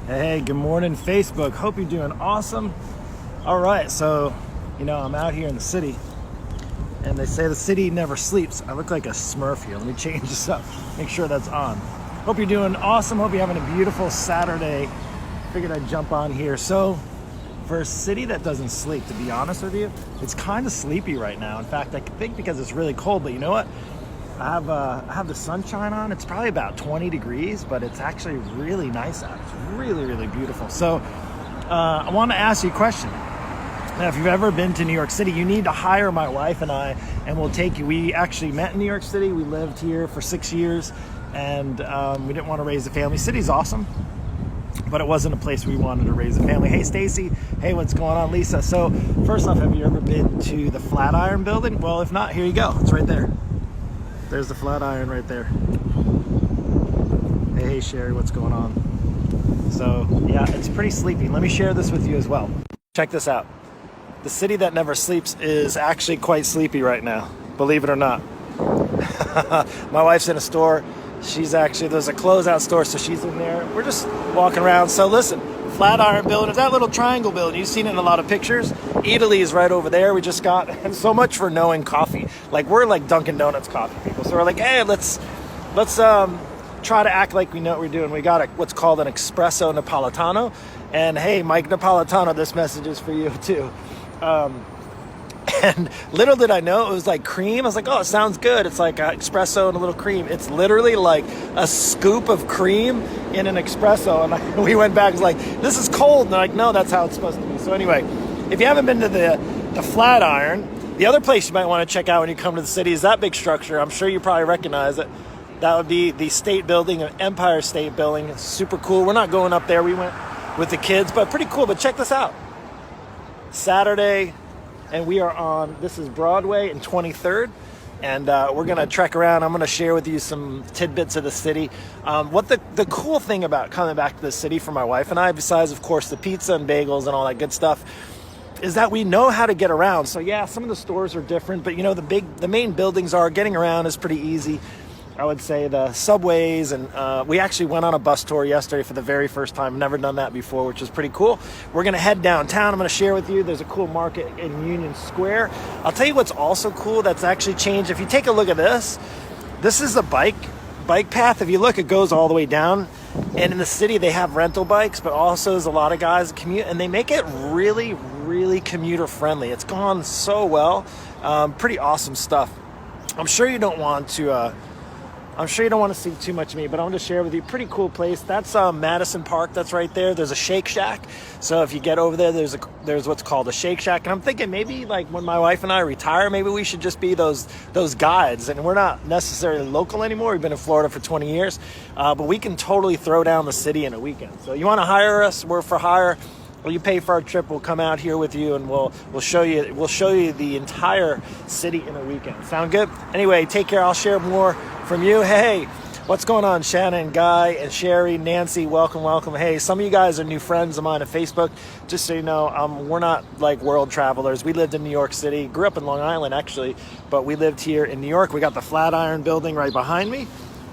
Hey, good morning, Facebook. Hope you're doing awesome. All right, so, I'm out here in the city, and they say the city never sleeps. I look like a Smurf here. Let me change this up, make sure that's on. Hope you're doing awesome. Hope you're having a beautiful Saturday. Figured I'd jump on here. So, for a city that doesn't sleep, to be honest with you, it's kind of sleepy right now. In fact, I think because it's really cold, but you know what? I have the sunshine on. It's probably about 20 degrees, but it's actually really nice out. It's really, really beautiful. So I want to ask you a question. Now, if you've ever been to New York City, you need to hire my wife and I, and we'll take you. We actually met in New York City. We lived here for 6 years, and we didn't want to raise a family. City's awesome, but it wasn't a place we wanted to raise a family. Hey, Stacy. Hey, what's going on, Lisa? So first off, have you ever been to the Flatiron building? Well, if not, here you go. It's right there. There's the Flatiron right there. Hey, Sherry, what's going on? So, yeah, it's pretty sleepy. Let me share this with you as well. Check this out. The city that never sleeps is actually quite sleepy right now, believe it or not. My wife's in a store. There's a closeout store, so she's in there. We're just walking around. So listen, Flatiron building, that little triangle building, you've seen it in a lot of pictures. Italy is right over there. We just got, and so much for knowing coffee. Like, we're like Dunkin' Donuts coffee people. So we're like, hey, let's try to act like we know what we're doing. We got what's called an espresso Napolitano. And hey, Mike Napolitano, this message is for you too. And little did I know it was like cream. I was like, oh, it sounds good. It's like espresso and a little cream. It's literally like a scoop of cream in an espresso. And we went back and was like, this is cold. And they're like, no, that's how it's supposed to be. So anyway, if you haven't been to the Flatiron, the other place you might want to check out when you come to the city is that big structure. I'm sure you probably recognize it. That would be the State Building, Empire State Building. It's super cool. We're not going up there. We went with the kids, but pretty cool. But check this out. Saturday, and we are on, this is Broadway and 23rd, and we're going to trek around. I'm going to share with you some tidbits of the city. What the cool thing about coming back to the city for my wife and I, besides, of course, the pizza and bagels and all that good stuff, is that we know how to get around. So, yeah, some of the stores are different, but, the main buildings getting around is pretty easy. I would say the subways, and we actually went on a bus tour yesterday for the very first time. I've never done that before, which is pretty cool. We're going to head downtown. I'm going to share with you. There's a cool market in Union Square. I'll tell you what's also cool that's actually changed. If you take a look at this is a bike path. If you look, it goes all the way down. And in the city, they have rental bikes, but also there's a lot of guys that commute, and they make it really, really commuter friendly. It's gone so well. Pretty awesome stuff. I'm sure you don't want to see too much of me, but I want to share with you. Pretty cool place. That's Madison Park. That's right there. There's a Shake Shack. So if you get over there, there's what's called a Shake Shack. And I'm thinking maybe like when my wife and I retire, maybe we should just be those guides. And we're not necessarily local anymore. We've been in Florida for 20 years, but we can totally throw down the city in a weekend. So you want to hire us? We're for hire. Well, you pay for our trip. We'll come out here with you, and we'll show you the entire city in a weekend. Sound good? Anyway, take care. I'll share more from you. Hey, what's going on, Shannon, Guy, and Sherry, Nancy? Welcome. Hey, some of you guys are new friends of mine on Facebook. Just so you know, we're not like world travelers. We lived in New York City. Grew up in Long Island, actually, but we lived here in New York. We got the Flatiron building right behind me.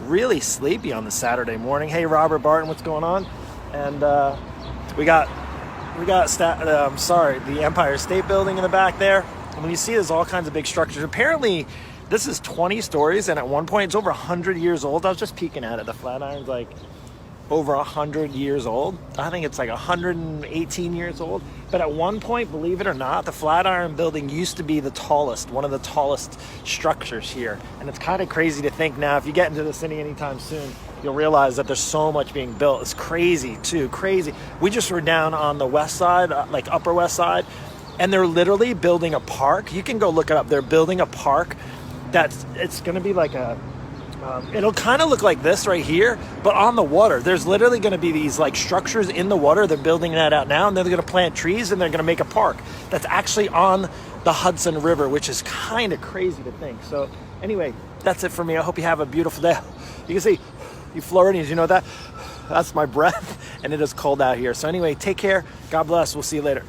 Really sleepy on the Saturday morning. Hey, Robert Barton, what's going on? And we got the Empire State Building in the back there. And when you see there's all kinds of big structures. Apparently, this is 20 stories, and at one point, it's over 100 years old. I was just peeking at it. The Flatiron's like over 100 years old. I think it's like 118 years old. But at one point, believe it or not, the Flatiron building used to be one of the tallest structures here. And it's kind of crazy to think now, if you get into the city anytime soon, you'll realize that there's so much being built. It's crazy, too, crazy. We just were down on the west side, like Upper West Side, and they're literally building a park. You can go look it up. They're building a park it's going to be like it'll kind of look like this right here, but on the water. There's literally going to be these like structures in the water. They're building that out now, and then they're going to plant trees, and they're going to make a park that's actually on the Hudson River, which is kind of crazy to think. So anyway, that's it for me. I hope you have a beautiful day. You can see, you Floridians, you know that? That's my breath, and it is cold out here. So anyway, take care. God bless. We'll see you later.